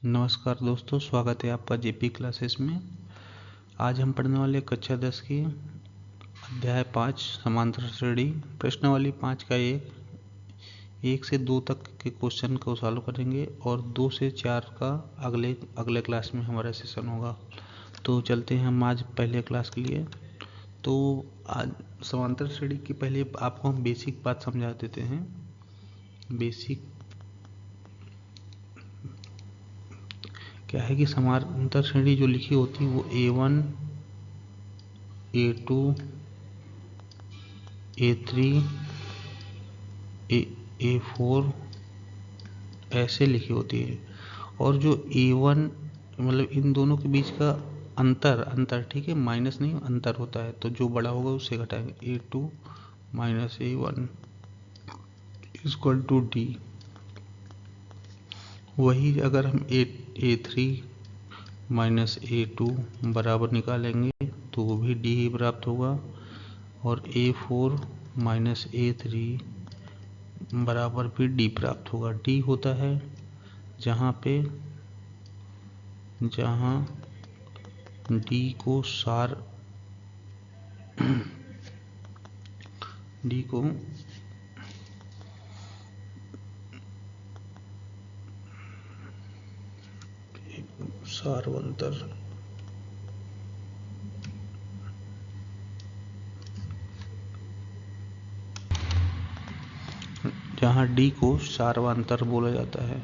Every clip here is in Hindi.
नमस्कार दोस्तों, स्वागत है आपका जेपी क्लासेस में। आज हम पढ़ने वाले कक्षा 10 की अध्याय 5 समांतर श्रेणी प्रश्नावली 5 का 1 से 2 तक के क्वेश्चन को सॉल्व करेंगे और 2 से 4 का अगले क्लास में हमारा सेशन होगा। तो चलते हैं हम आज पहले क्लास के लिए। तो आज समांतर श्रेणी की पहले आपको हम बेसिक बात समझा देते हैं। बेसिक क्या है कि समांतर श्रेणी जो लिखी होती है वो A1 A2 A3 A4 ऐसे लिखी होती है। और जो A1 मतलब इन दोनों के बीच का अंतर ठीक है, माइनस नहीं अंतर होता है, तो जो बड़ा होगा उससे घटाएंगे। A2 minus A1 equal to D। वही अगर हम A3 माइनस A2 बराबर निकालेंगे तो वो भी D ही प्राप्त होगा। और A4 माइनस A3 बराबर भी D प्राप्त होगा। D होता है जहाँ D को सारवंतर जहाँ D को सारवांतर बोला जाता है।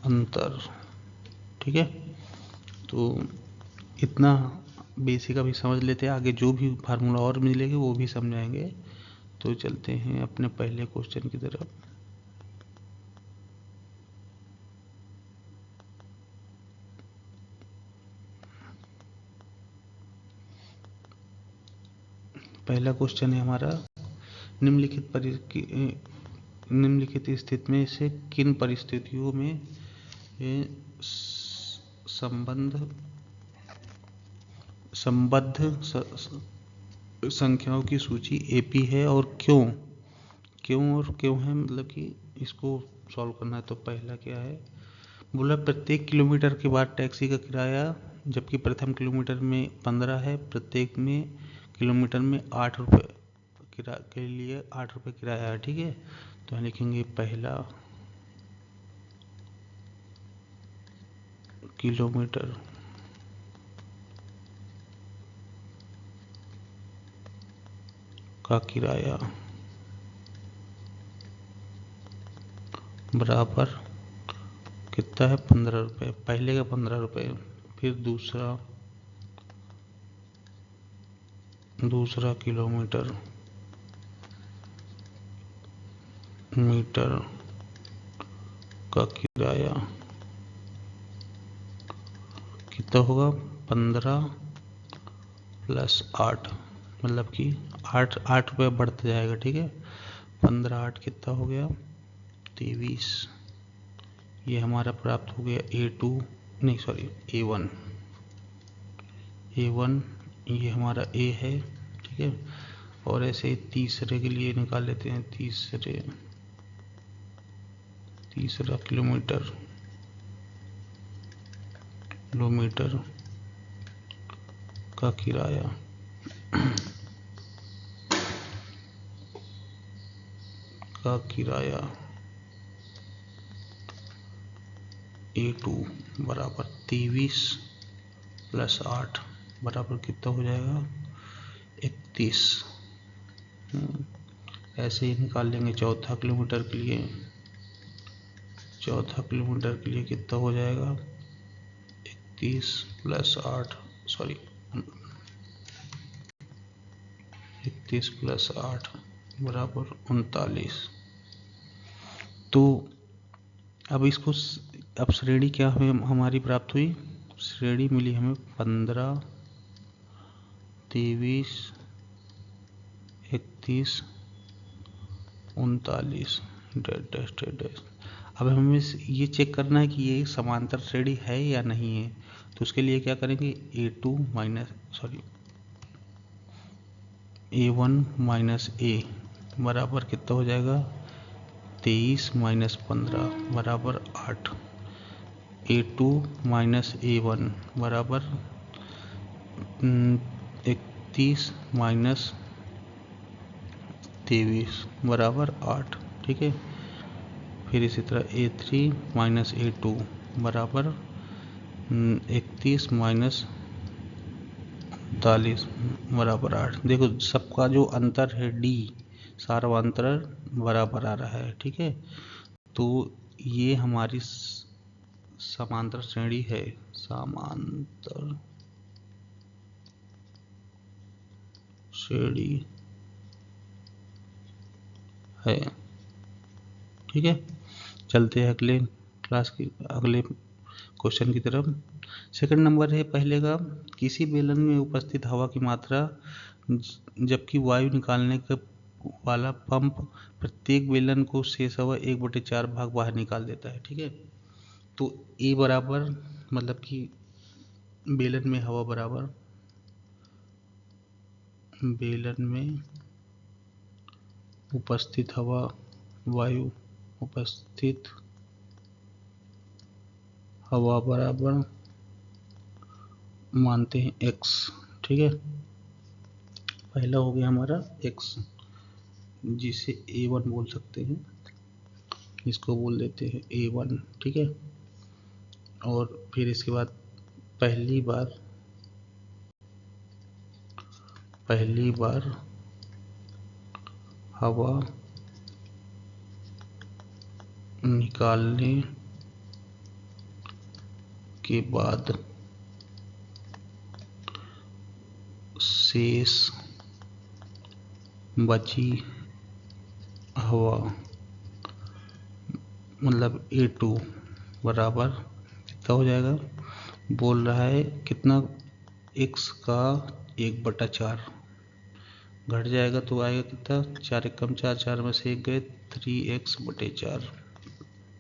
अंतर, ठीक है। तो इतना बेसिक अभी समझ लेते हैं, आगे जो भी फार्मूला और मिलेंगे वो भी समझाएंगे। तो चलते हैं अपने पहले क्वेश्चन की तरफ। पहला क्वेश्चन है हमारा, निम्नलिखित स्थिति में से किन परिस्थितियों में संबद्ध संख्याओं की सूची AP है और क्यों है, मतलब कि इसको सॉल्व करना है। तो पहला क्या है, बोला प्रत्येक किलोमीटर के बाद टैक्सी का किराया, जबकि प्रथम किलोमीटर में 15 है, प्रत्येक में किलोमीटर में 8 रुपये के लिए 8 रुपये किराया है, ठीक है। तो हम लिखेंगे पहला किलोमीटर का किराया बराबर कितना है, 15 रुपये, पहले का 15 रुपये। फिर दूसरा किलोमीटर मीटर का किराया कितना होगा, 15 प्लस 8, मतलब कि 8 रुपये बढ़ते जाएगा, ठीक है। 15 8 कितना हो गया, 23। ये हमारा प्राप्त हो गया A1। ये हमारा A है, ठीक है। और ऐसे तीसरे के लिए निकाल लेते हैं। तीसरा किलोमीटर का किराया A2 बराबर 23 प्लस 8 बराबर कितना हो जाएगा, 31। ऐसे ही निकाल लेंगे चौथा किलोमीटर के लिए कितना हो जाएगा, 31 प्लस 8 बराबर 39। तो अब श्रेणी क्या हमें हमारी प्राप्त हुई, श्रेणी मिली हमें 15 23 31 39 डैश। अब हमें ये चेक करना है कि ये समांतर श्रेणी है या नहीं है। तो उसके लिए क्या करेंगे, A1 माइनस A बराबर कितना हो जाएगा, 23 माइनस 15 बराबर 8। A2 माइनस A1 बराबर 31 माइनस 23 बराबर 8। ठीक है। फिर इसी तरह A3 माइनस A2 बराबर 31 माइनस 39 बराबर 8। देखो सबका जो अंतर है D सार्वंतर बराबर आ रहा है। ठीक है। तो ये हमारी समांतर श्रेणी है, समांतर श्रेणी है। ठीक है। चलते हैं अगले क्लास की अगले क्वेश्चन की तरफ। सेकंड नंबर है पहले का, किसी बेलन में उपस्थित हवा की मात्रा जबकि वायु निकालने का वाला पंप प्रत्येक बेलन को शेष हवा 1/4 भाग बाहर निकाल देता है। ठीक है। तो ए बराबर मतलब कि बेलन में हवा बराबर बेलन में उपस्थित हवा वायु उपस्थित हवा बराबर मानते हैं x। ठीक है। पहला हो गया हमारा x, जिसे A1 बोल सकते हैं, इसको बोल देते हैं A1। ठीक है। और फिर इसके बाद पहली बार हवा निकालने के बाद शेष बची हवा मतलब A2 बराबर कितना हो जाएगा, बोल रहा है कितना, x का 1/4 घट जाएगा तो आएगा कितना, 4 कम 4, 4 में से 1 गए, 3x/4।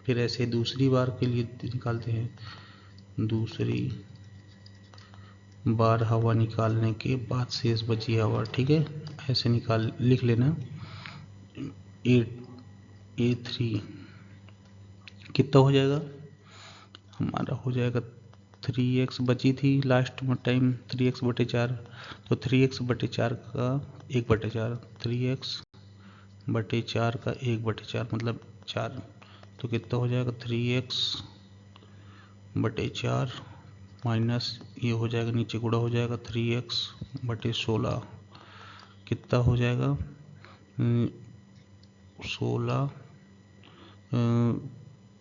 फिर ऐसे दूसरी बार के लिए निकालते हैं, दूसरी बार हवा निकालने के बाद शेष बची हवा। ठीक है। ऐसे लिख लेना। A3 कितना हो जाएगा हमारा, हो जाएगा 3x बची थी लास्ट में टाइम 3x/4, तो 3x/4 का 1/4, 3x/4 का 1/4 मतलब 4। तो कितना हो जाएगा 3x/4 माइनस ये हो जाएगा, नीचे गुणा हो जाएगा 3x/16 कितना हो जाएगा 16,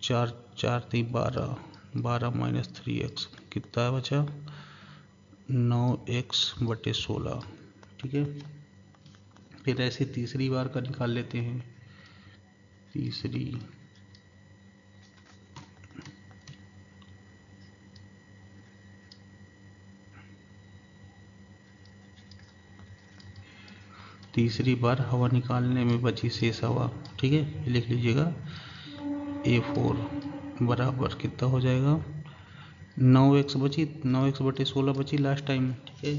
4 4 3 12, 12 माइनस 3x कितना बचा 9x/16। ठीक है। फिर ऐसे तीसरी बार का निकाल लेते हैं। तीसरी बार हवा निकालने में बची शेष हवा। ठीक है। लिख लीजिएगा A4 बराबर कितना हो जाएगा 9x बची, 9x/16 बची लास्ट टाइम। ठीक है।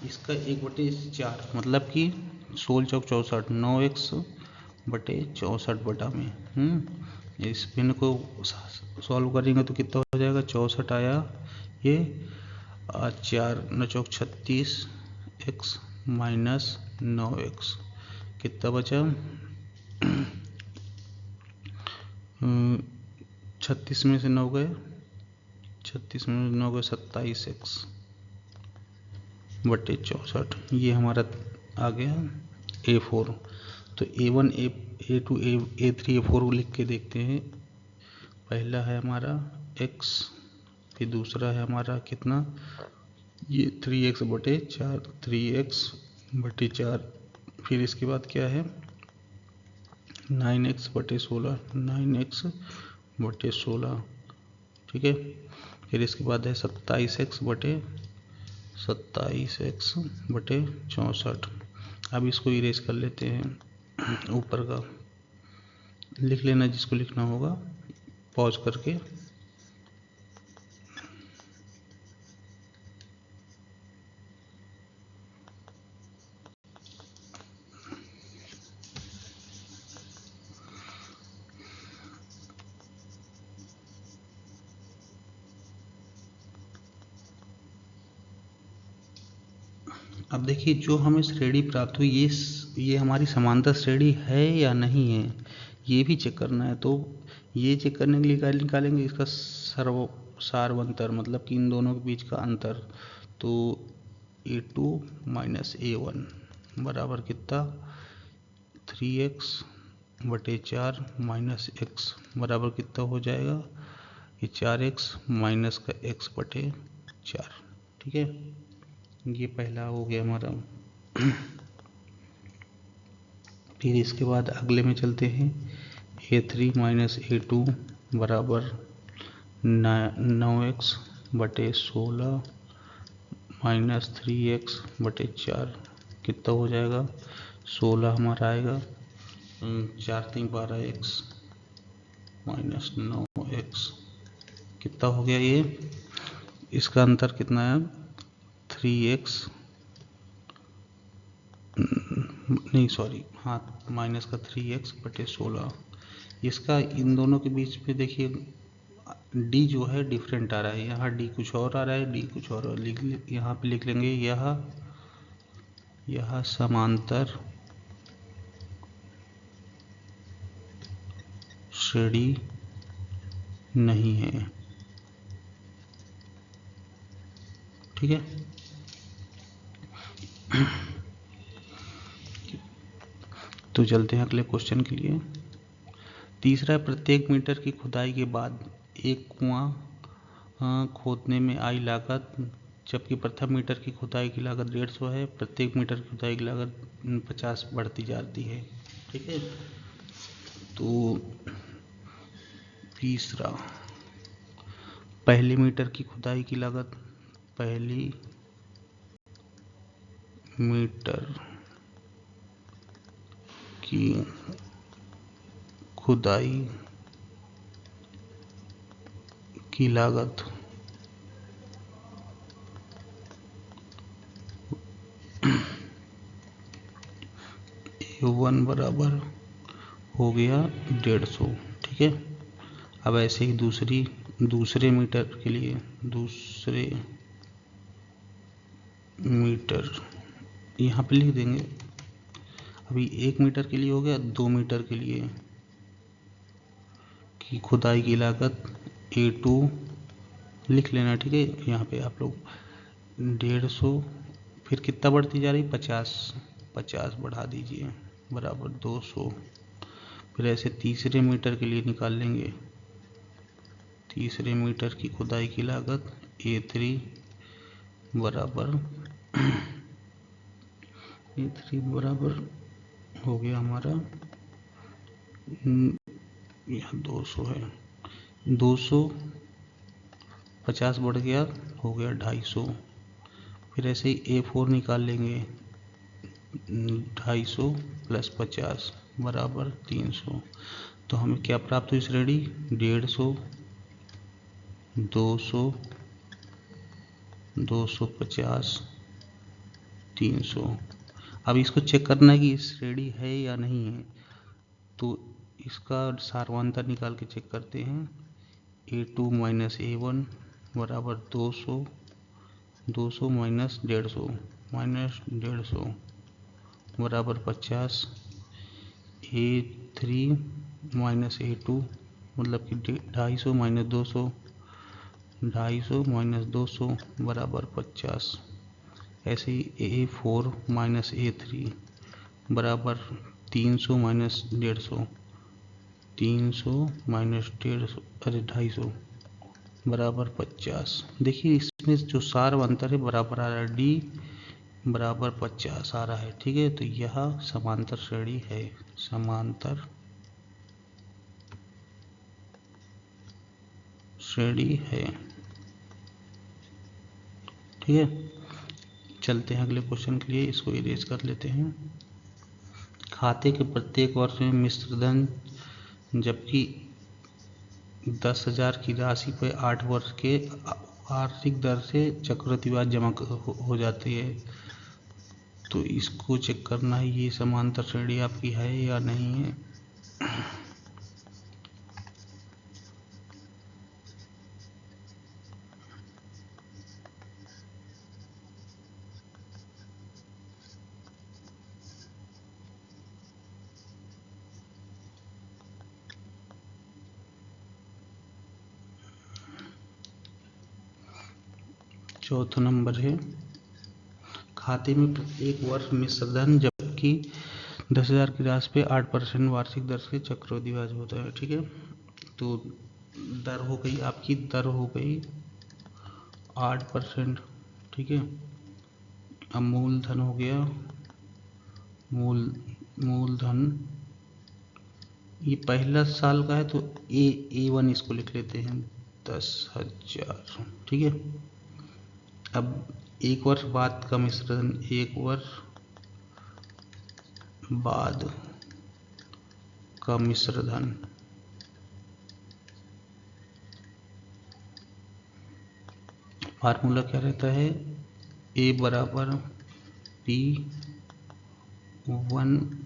इसका 1/4 मतलब कि 16 चौक 64, 9x/64 बटा में। इस पिन को सॉल्व करेंगे तो कितना हो जाएगा 64 आया ये, 4 9 चौक 36 x माइनस 9x कितना बचा 36 में से 9 गए, 36 में 9 गए 27x/64। ये हमारा आ गया A4। तो A1 A2 A3 A4 लिख के देखते हैं। पहला है हमारा x, फिर दूसरा है हमारा कितना ये 3x/4, 3x/4। फिर इसके बाद क्या है 9x/16, 9x/16। ठीक है। फिर इसके बाद है 27x/64। अब इसको इरेज कर लेते हैं, ऊपर का लिख लेना जिसको लिखना होगा पॉज करके। अब देखिए जो हमें श्रेणी प्राप्त हुई ये हमारी समांतर श्रेणी है या नहीं है, ये भी चेक करना है। तो ये चेक करने के लिए क्या निकालेंगे, इसका सारवंतर, मतलब कि इन दोनों के बीच का अंतर। तो A2 माइनस A1 बराबर कितना, 3x बटे 4 माइनस x बराबर कितना हो जाएगा, ये 4x माइनस का x बटे 4। ठीक है, ये पहला हो गया हमारा। फिर इसके बाद अगले में चलते हैं। A3 माइनस A2 बराबर 9x बटे 16 माइनस 3x बटे 4 कितना हो जाएगा, 16 हमारा आएगा, 4 3 12x माइनस 9x कितना हो गया, ये इसका अंतर कितना है, 3x नहीं सॉरी हाँ माइनस का 3x बटे 16। इसका इन दोनों के बीच में देखिए d जो है डिफरेंट आ रहा है, यहाँ d कुछ और आ रहा है, d कुछ और यहाँ पे लिख लेंगे, यह समांतर श्रेणी नहीं है। ठीक है, तो चलते हैं अगले क्वेश्चन के लिए। तीसरा, प्रत्येक मीटर की खुदाई के बाद एक कुआं खोदने में आई लागत, जबकि प्रथम मीटर की खुदाई की लागत 150 है, प्रत्येक मीटर की खुदाई की लागत 50 बढ़ती जाती है। ठीक है, तो तीसरा, पहली मीटर की खुदाई की लागत, पहली मीटर की खुदाई की लागत A1 बराबर हो गया 150। ठीक है, अब ऐसे ही दूसरे मीटर के लिए, दूसरे मीटर यहाँ पे लिख देंगे। अभी 1 मीटर के लिए हो गया, 2 मीटर के लिए की खुदाई की लागत A2 लिख लेना। ठीक है, यहाँ पे आप लोग 150, फिर कितना बढ़ती जा रही, 50 बढ़ा दीजिए बराबर 200। फिर ऐसे तीसरे मीटर के लिए निकाल लेंगे, तीसरे मीटर की खुदाई की लागत A3 बराबर हो गया हमारा, यहाँ 200 है, 200 50 बढ़ गया, हो गया 250। फिर ऐसे ही A4 निकाल लेंगे, 250 प्लस 50 बराबर 300। तो हमें क्या प्राप्त हुई श्रेणी, 150, 200, 250, 300। अब इसको चेक करना है कि श्रेणी है या नहीं है, तो इसका सारवांतर निकाल के चेक करते हैं। A2 माइनस A1 बराबर 200, 200 माइनस 150 बराबर 50। A3 माइनस A2 मतलब कि 250 माइनस 200, 250 माइनस 200 बराबर 50। ऐसे ही A4 माइनस A3 बराबर 300 माइनस 150, 300 माइनस 150 अरे 250 बराबर 50। देखिए इसमें जो सार अंतर है बराबर आ रहा है, D बराबर 50 आ रहा है। ठीक है, तो यह समांतर श्रेणी है, समांतर श्रेणी है। ठीक है, चलते हैं अगले क्वेश्चन के लिए, इसको इरेज कर लेते हैं। खाते के प्रत्येक वर्ष में मिश्र धन, जबकि 10,000 की राशि पर 8 वर्ष के आर्थिक दर से चक्रवृद्धि ब्याज जमा हो जाती है। तो इसको चेक करना है, ये समांतर श्रेणी आपकी है या नहीं है। चौथा नंबर है खाते में प्रत्येक वर्ष मिश्र धन जबकि 10,000 की राशि पे 8% वार्षिक दर से चक्रवृद्धि ब्याज होता है। ठीक है, तो दर हो गई आपकी, दर हो गई 8%। ठीक है, अब मूलधन हो गया, मूलधन ये पहला साल का है तो A1 इसको लिख लेते हैं 10,000। ठीक है, अब एक वर्ष बाद का मिश्रण, एक वर्ष बाद का मिश्रधन, फार्मूला क्या रहता है, A बराबर P1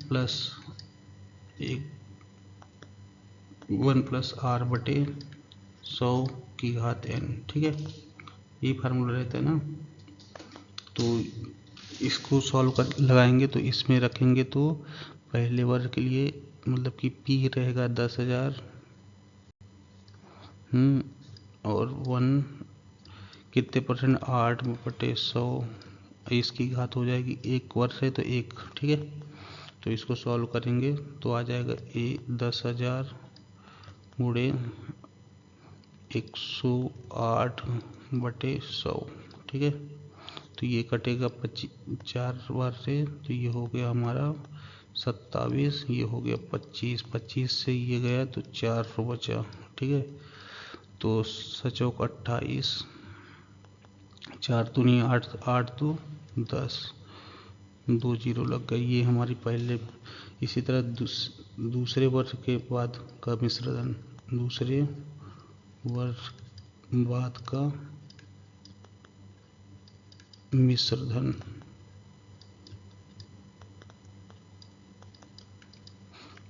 प्लस 1+R बटे 100 की घात n। ठीक है, ये फार्मूला रहता है ना। तो इसको सॉल्व कर लगाएंगे तो इसमें रखेंगे तो पहले वर्ष के लिए मतलब कि P रहेगा 10,000 और 1 कितने परसेंट, 8/100, इसकी घात हो जाएगी, एक वर्ष है तो एक। ठीक है, तो इसको सॉल्व करेंगे तो आ जाएगा 10,000 गुणे 108/100। ठीक है, तो ये कटेगा 4 बार से, तो ये हो गया हमारा 27, ये हो गया 25, 25 से ये गया तो 4 बचा। ठीक है, तो 7×4 28, 4 दूनी 8, 8 तो 10, 2 जीरो लग गए। ये हमारी पहले। इसी तरह दूसरे वर्ष के बाद का मिश्रधन, दूसरे वर्ष बाद का मिश्रधन,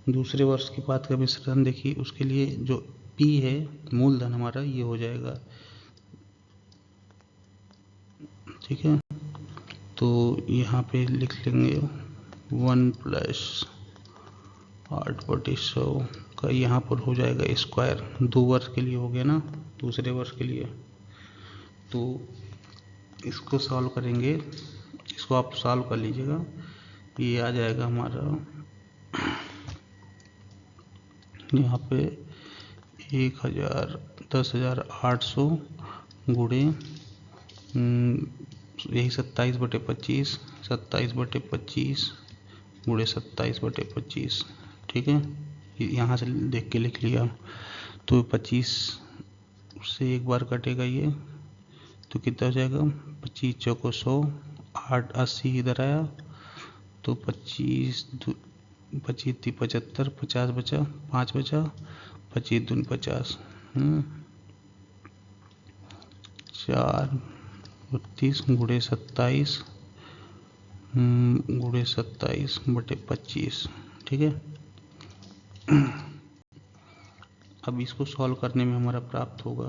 दूसरे वर्ष के बाद का मिश्रधन देखिए, उसके लिए जो P है मूलधन हमारा ये हो जाएगा। ठीक है, तो यहाँ पे लिख लेंगे 1+8/100 का यहाँ पर हो जाएगा स्क्वायर। 2 वर्ष के लिए हो गया ना, दूसरे वर्ष के लिए। तो इसको सॉल्व करेंगे, इसको आप सॉल्व कर लीजिएगा, ये आ जाएगा हमारा यहाँ पे 10,800 गुणे यही 27/25, 27/25 गुणे 27/25। ठीक है, यहाँ से देख के लिख लिया। तो 25 से एक बार कटेगा ये, तो कितना हो जाएगा, 25×4 100, 8 80 इधर आया तो 25 25 75, 50 बचा, 5 बचा, 25 दूनी 50, 4 32 गुणे 27 गुणे 27/25। ठीक है, अब इसको सॉल्व करने में हमारा प्राप्त होगा,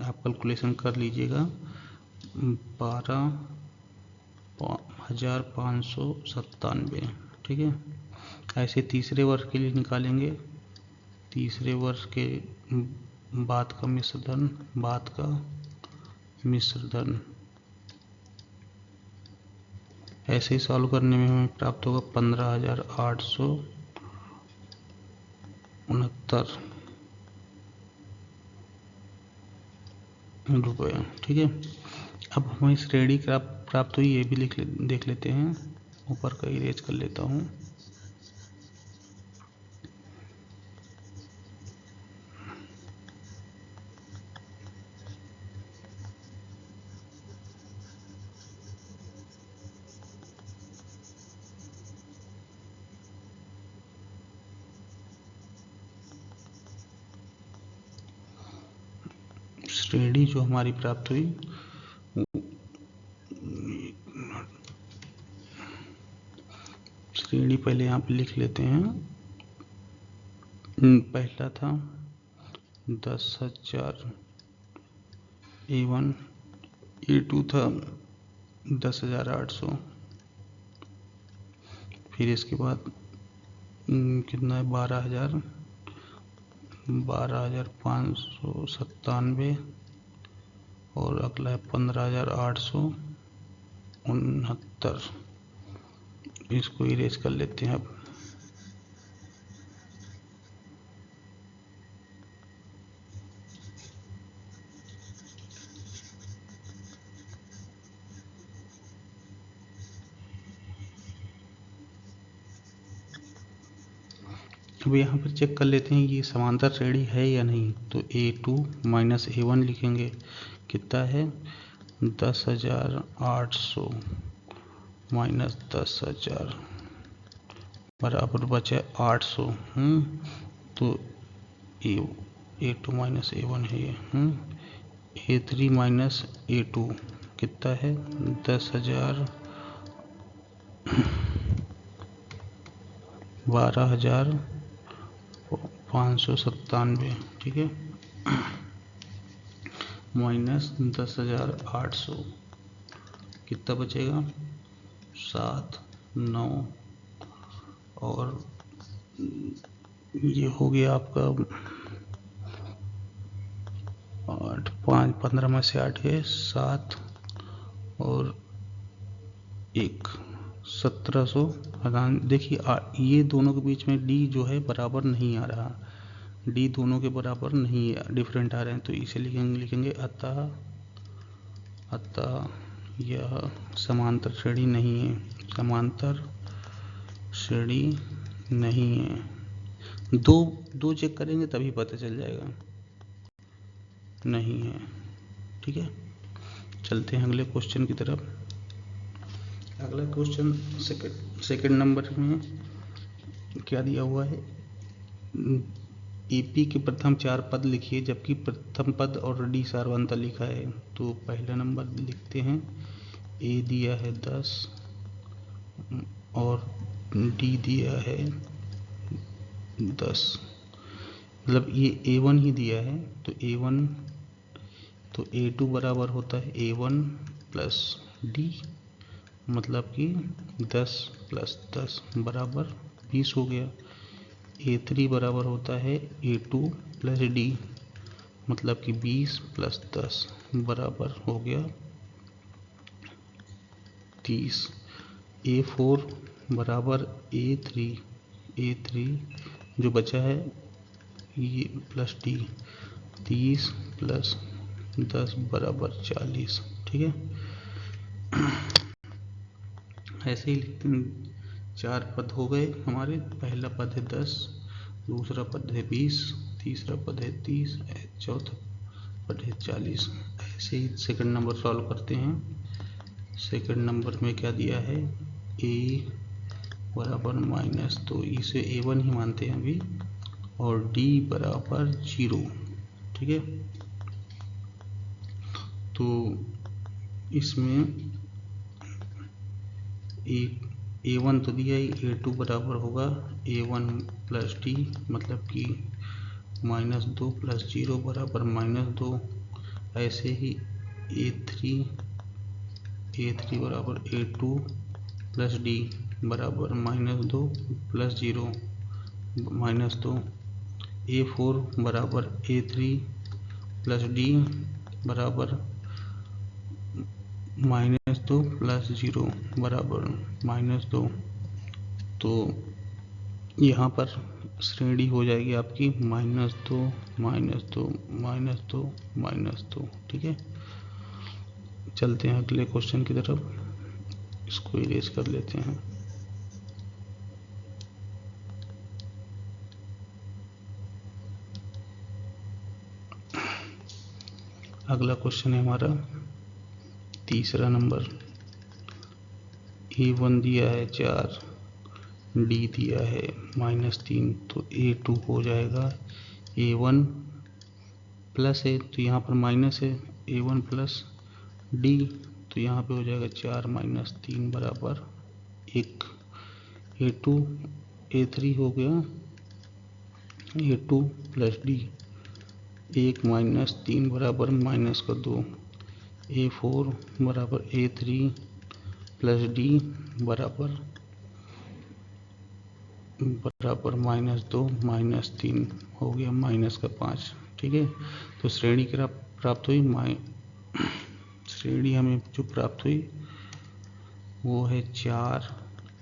आप कैलकुलेशन कर लीजिएगा, 12,597। ठीक है, ऐसे तीसरे वर्ष के लिए निकालेंगे, तीसरे वर्ष के बाद का मिश्रधन, बाद का मिश्रधन ऐसे ही सॉल्व करने में हमें प्राप्त होगा 15,869 रुपये। ठीक है, अब हमें श्रेणी प्राप्त हुई, ये भी देख लेते हैं, ऊपर का इरेज कर लेता हूँ। श्रेणी जो हमारी प्राप्त हुई, श्रेणी पहले यहाँ पे लिख लेते हैं। पहला था 10,000 A1, A2 था 10,800, फिर इसके बाद कितना है, 12,597, और अगला है 15,869। इसको इरेज कर लेते हैं अब। अब यहाँ पर चेक कर लेते हैं ये समांतर श्रेणी है या नहीं। तो A2 माइनस A1 लिखेंगे, कितना है 10,800 माइनस 10,000 बराबर बचा 800। तो A2 माइनस A1 है ये। A3 माइनस A2 कितना है 10,000 12,597, ठीक है, माइनस 10,800 कितना बचेगा 7, 9 और ये हो गया आपका 8, 5, 15 में से 8 गए 7 और 1, 1700। देखिए ये दोनों के बीच में डी जो है बराबर नहीं आ रहा, डी दोनों के बराबर नहीं है, डिफरेंट आ रहे हैं। तो इसे लिखेंगे अतः यह समांतर श्रेणी नहीं है, समांतर श्रेणी नहीं है। दो चेक करेंगे तभी पता चल जाएगा, नहीं है, ठीक है। चलते हैं अगले क्वेश्चन की तरफ। अगला क्वेश्चन सेकंड नंबर में क्या दिया हुआ है, एपी के प्रथम 4 पद लिखिए जबकि प्रथम पद ऑलरेडी सार्वंतर लिखा है। तो पहला नंबर लिखते हैं, ए दिया है 10 और डी दिया है 10, मतलब ये A1 ही दिया है। तो A1 तो A2 बराबर होता है A1 प्लस डी, मतलब कि 10 प्लस 10 बराबर 20 हो गया। A3 बराबर होता है A2 प्लस डी, मतलब कि 20 प्लस 10 बराबर हो गया 30। A4 बराबर A3 जो बचा है ये प्लस डी, 30 प्लस 10 बराबर 40, ठीक है। ऐसे ही लिखते हैं, 4 पद हो गए हमारे। पहला पद है 10, दूसरा पद है 20, तीसरा पद है 30, चौथा पद है 40। ऐसे ही सेकंड नंबर सॉल्व करते हैं। सेकंड नंबर में क्या दिया है, ए बराबर माइनस, तो इसे A1 ही मानते हैं अभी, और डी बराबर 0, ठीक है। तो इसमें A1 तो दिया ही, A2 बराबर होगा A1 प्लस डी, मतलब कि -2 प्लस 0 बराबर -2। ऐसे ही A3 बराबर A2 प्लस डी बराबर -2 प्लस 0 -2। A4 बराबर A3 प्लस डी बराबर -2 प्लस 0 बराबर -2। तो यहाँ पर श्रेणी हो जाएगी आपकी -2 -2 -2 -2, ठीक है। चलते हैं अगले क्वेश्चन की तरफ, इसको इरेज कर लेते हैं। अगला क्वेश्चन है हमारा तीसरा नंबर। A1 दिया है 4, डी दिया है -3, तो A2 हो जाएगा A1 प्लस है, तो यहाँ पर माइनस है, A1 प्लस डी, तो यहाँ पे हो जाएगा 4 - 3 बराबर 1। A2 A3 हो गया A2 प्लस डी, 1 - 3 बराबर -2। A4 बराबर A3 प्लस डी बराबर -2 -3 हो गया -5, ठीक है। तो श्रेणी क्या प्राप्त हुई श्रेणी हमें जो प्राप्त हुई वो है 4,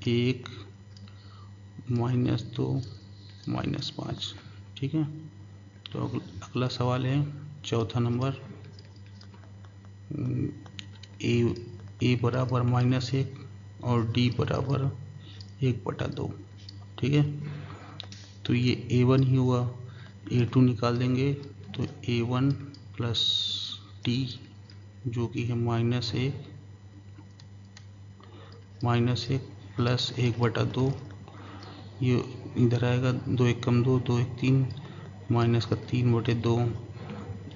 1, -2, -5। ठीक है, तो अगला सवाल है चौथा नंबर, ए बराबर -1 और डी बराबर 1/2। ठीक है, तो ये A1 ही हुआ, A2 निकाल देंगे तो A1 प्लस डी जो कि है -1 प्लस 1/2, ये इधर आएगा, 2 1 कम 2, 2 1 3, माइनस का 3/2,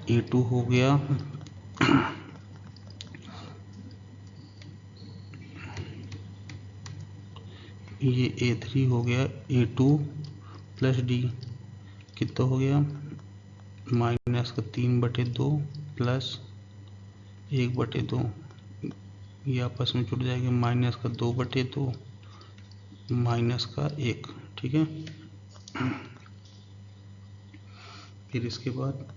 A2 हो गया ये A3 हो गया, A2 प्लस डी कितना हो गया, माइनस का 3/2 प्लस 1/2, ये आपस में जुड़ जाएंगे, माइनस का 2/2 माइनस का 1। ठीक है, फिर इसके बाद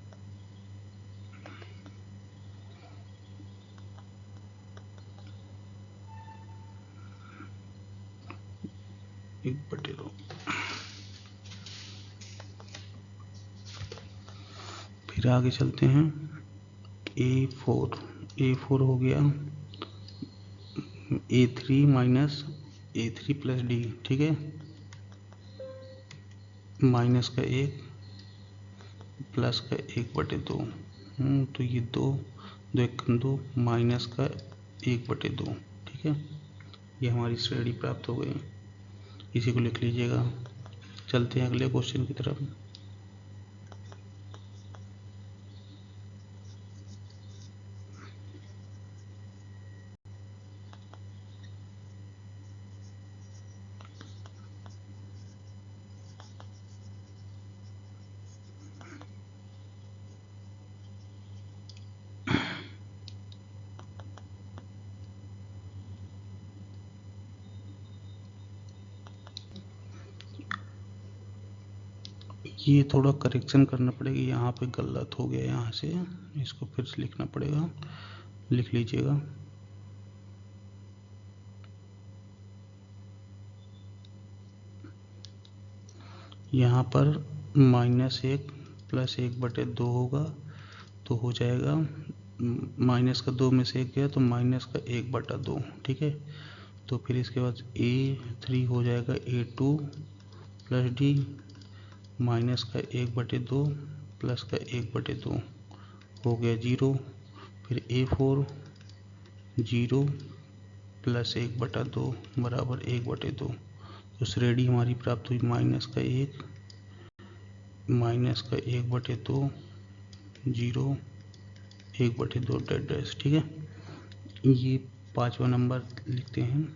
एक बटे 2। फिर आगे चलते हैं, A4 हो गया A3 minus A3 plus D. ठीक है, माइनस का 1 प्लस का 1/2, तो ये 2 1 2 माइनस का 1/2। ठीक है, ये हमारी श्रेणी प्राप्त हो गई, इसी को लिख लीजिएगा। चलते हैं अगले क्वेश्चन की तरफ। ये थोड़ा करेक्शन करना पड़ेगा, यहाँ पे गलत हो गया, यहाँ से इसको फिर से लिखना पड़ेगा, लिख लीजिएगा। यहाँ पर -1 प्लस 1/2 होगा, तो हो जाएगा माइनस का 2 में से 1 गया तो माइनस का 1/2। ठीक है, तो फिर इसके बाद A3 हो जाएगा A2 प्लस डी माइनस का 1/2 प्लस का 1/2 हो गया 0। फिर A4 0 प्लस 1/2 बराबर 1/2, तो श्रेणी हमारी प्राप्त हुई -1 माइनस का 1/2 0 1/2 डैश। ठीक है, ये 5वां नंबर लिखते हैं।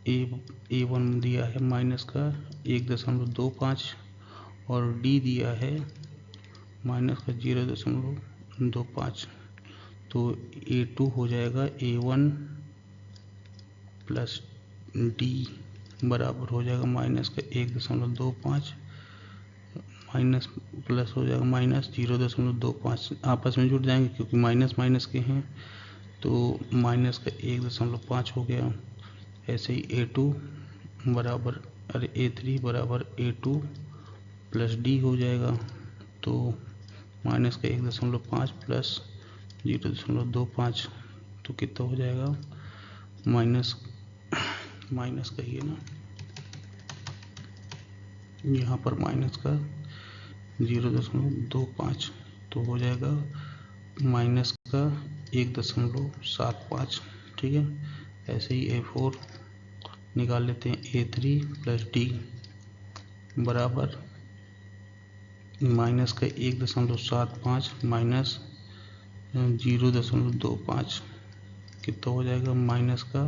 A1 दिया है माइनस का 1.25 और डी दिया है माइनस का 0.25, तो A2 हो जाएगा A1 प्लस डी बराबर हो जाएगा माइनस का 1.25 माइनस प्लस हो जाएगा माइनस 0.25, आपस में जुड़ जाएंगे क्योंकि माइनस माइनस के हैं, तो माइनस का 1.5 हो गया। ऐसे ही A2 बराबर A3 बराबर A2 प्लस डी हो जाएगा, तो माइनस का 1.5 प्लस 0.25, तो कितना हो जाएगा, माइनस का ही है ना, यहाँ पर माइनस का 0.25, तो हो जाएगा माइनस का 1.75। ठीक है, ऐसे ही A4 निकाल लेते हैं, A3 प्लस डी बराबर माइनस का 1.75 माइनस 0.25, कितना हो जाएगा, माइनस का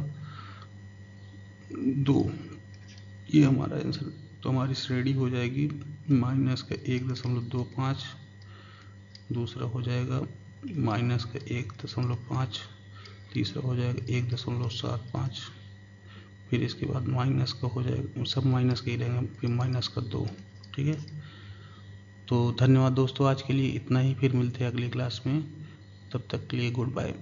2। ये हमारा आंसर, तो हमारी श्रेणी हो जाएगी माइनस का 1.25, दूसरा हो जाएगा माइनस का 1.5, तीसरा हो जाएगा 1.75, फिर इसके बाद माइनस का हो जाएगा, सब माइनस के ही रहेंगे, फिर माइनस का 2। ठीक है, तो धन्यवाद दोस्तों, आज के लिए इतना ही, फिर मिलते हैं अगली क्लास में। तब तक के लिए गुड बाय।